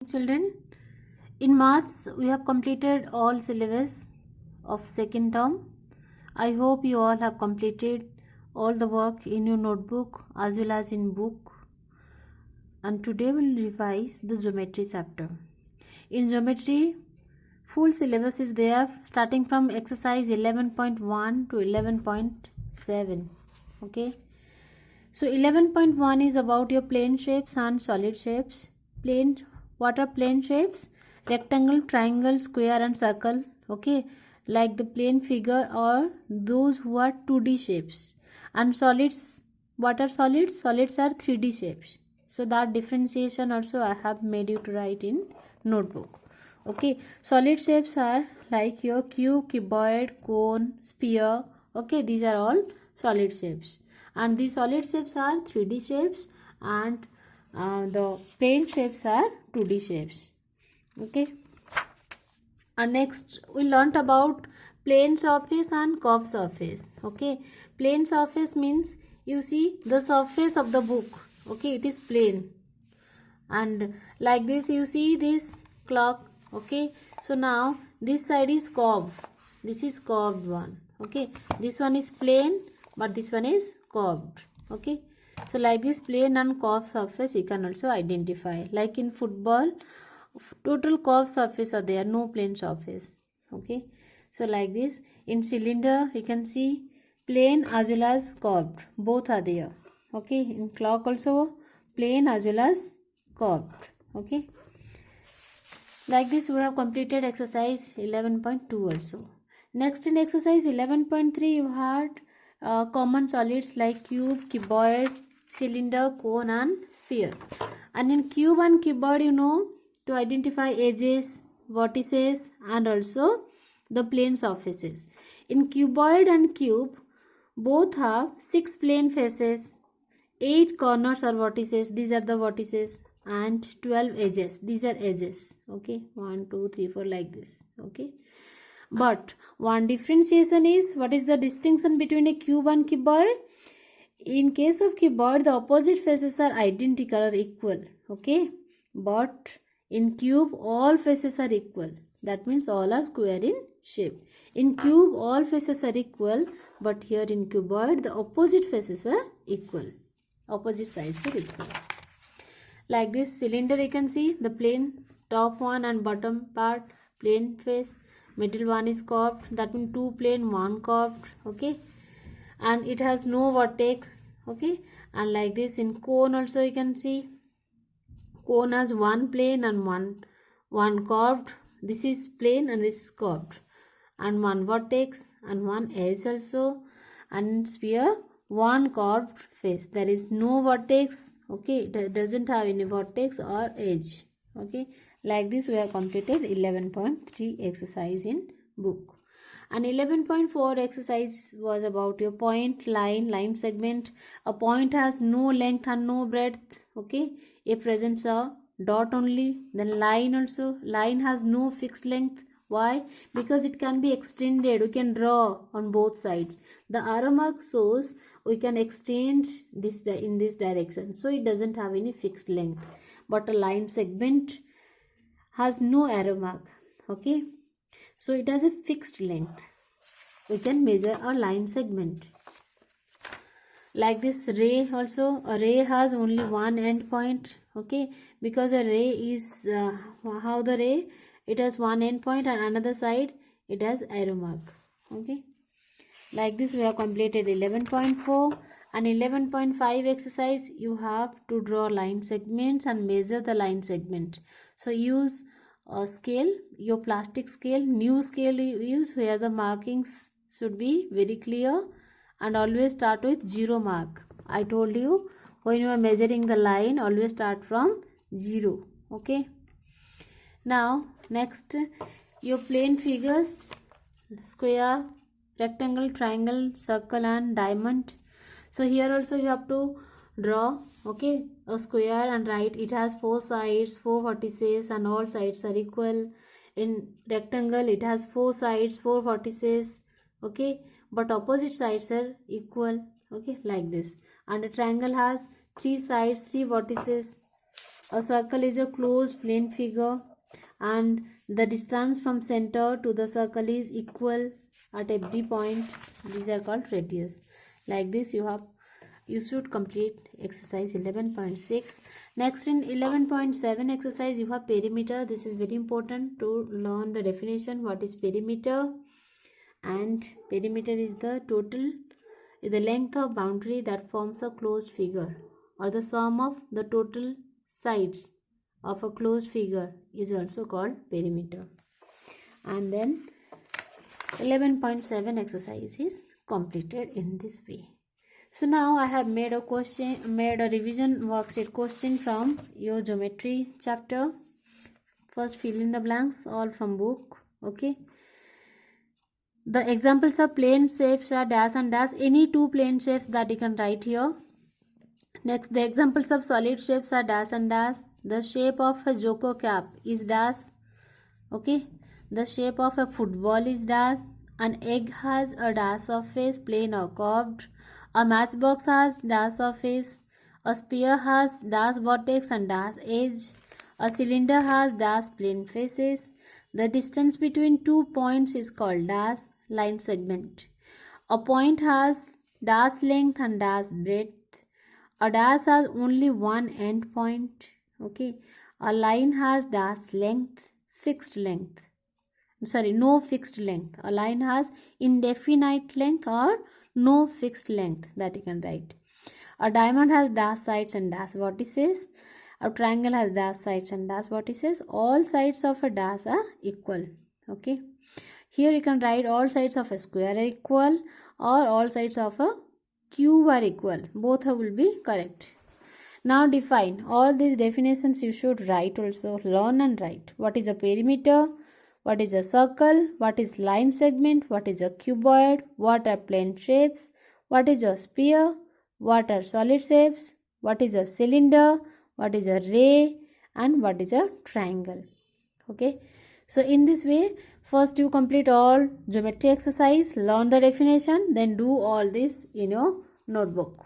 Children, in maths we have completed all syllabus of second term. I hope you all have completed all the work in your notebook as well as in book, and today we'll revise the geometry chapter. In geometry, full syllabus is there starting from exercise 11.1 to 11.7. Okay, so 11.1 is about your plane shapes and solid shapes. What are plane shapes? Rectangle, triangle, square and circle. Okay, like the plane figure or those who are 2D shapes. And solids, what are solids? Solids are 3D shapes. So that differentiation also I have made you to write in notebook. Okay, solid shapes are like your cube, cuboid, cone, sphere. Okay, these are all solid shapes. And these solid shapes are 3D shapes, and the plane shapes are 2D shapes. Okay, and next we learnt about plane surface and curved surface. Okay, plane surface means you see the surface of the book. Okay, it is plane, and like this you see this clock. Okay, so now this side is curved, this is curved one. Okay, this one is plane but this one is curved. Okay, so like this plane and curved surface you can also identify. Like in football, total curved surface are there, no plane surface. Okay, so like this in cylinder you can see plane as well as curved, both are there. Okay, in clock also plane as well as curved. Okay, like this we have completed exercise 11.2 also. Next, in exercise 11.3 you had common solids like cube, cuboid, cylinder, cone and sphere. And in cube and cuboid, you know to identify edges, vertices and also the plane surfaces. In cuboid and cube, both have 6 plane faces, 8 corners or vertices, these are the vertices, and 12 edges, these are edges. Okay, 1 2 3 4 like this. Okay, but one differentiation is, what is the distinction between a cube and cuboid? In case of cuboid, the opposite faces are identical or equal. Okay, but in cube all faces are equal, that means all are square in shape. In cube all faces are equal, but here in cuboid the opposite faces are equal, opposite sides are equal. Like this cylinder you can see the plane, top one and bottom part plane face, middle one is curved, that means 2 plane 1 curved. Okay, and it has no vertex. Okay, and like this in cone also you can see cone has 1 plane and one curved, this is plane and this is curved, and 1 vertex and 1 edge also. And sphere 1 curved face, there is no vertex. Okay, it doesn't have any vertex or edge. Okay, like this we have completed 11.3 exercise in book. And 11.4 exercise was about your point, line segment. A point has no length and no breadth. Okay, it presents a dot only. Then line also, line has no fixed length. Why? Because it can be extended, we can draw on both sides. The arrow mark shows we can extend this in this direction, so it doesn't have any fixed length. But a line segment has no arrow mark. Okay, so it has a fixed length, we can measure a line segment. Like this ray also, a ray has only one end point. Okay, because a ray is how the ray, it has one end point and another side it has arrow mark. Okay, like this we have completed 11.4. and 11.5 exercise you have to draw line segments and measure the line segment. So use a scale, your plastic scale, new scale you use, where the markings should be very clear, and always start with 0 mark. I told you when you are measuring the line, always start from 0. Okay, now next your plane figures, square, rectangle, triangle, circle and diamond. So here also you have to draw. Okay, a square and write it has 4 sides, 4 vertices and all sides are equal. In rectangle it has 4 sides, 4 vertices. Okay, but opposite sides are equal. Okay, like this. And a triangle has 3 sides, 3 vertices. A circle is a closed plane figure and the distance from center to the circle is equal at every point. These are called radius. Like this you should complete exercise 11.6. Next, in 11.7 exercise, you have perimeter. This is very important to learn the definition. What is perimeter? And perimeter is the length of boundary that forms a closed figure, or the sum of the total sides of a closed figure is also called perimeter. And then 11.7 exercise is completed in this way. So now I have made a revision worksheet question from your geometry chapter. First, fill in the blanks, all from book. Okay. The examples of plane shapes are dash and dash. Any two plane shapes that you can write here. Next, the examples of solid shapes are dash and dash. The shape of a Joko cap is dash. Okay. The shape of a football is dash. An egg has a dash of face, plain or curved. A matchbox has dash of face. A spear has dash vertex and dash edge. A cylinder has dash plane faces. The distance between 2 points is called dash line segment. A point has dash length and dash breadth. A dash has only one end point. Okay. A line has dash length, fixed length. No fixed length. A line has indefinite length or no fixed length that you can write. A diamond has dash sides and dash vertices. A triangle has dash sides and dash vertices. All sides of a dash are equal. Okay. Here you can write all sides of a square are equal or all sides of a cube are equal. Both will be correct. Now define. All these definitions you should write also. Learn and write. What is a perimeter? What is a circle? What is line segment? What is a cuboid? What are plane shapes? What is a sphere? What are solid shapes? What is a cylinder? What is a ray? And what is a triangle? Okay. So in this way, first you complete all geometry exercise, learn the definition, then do all this in your notebook.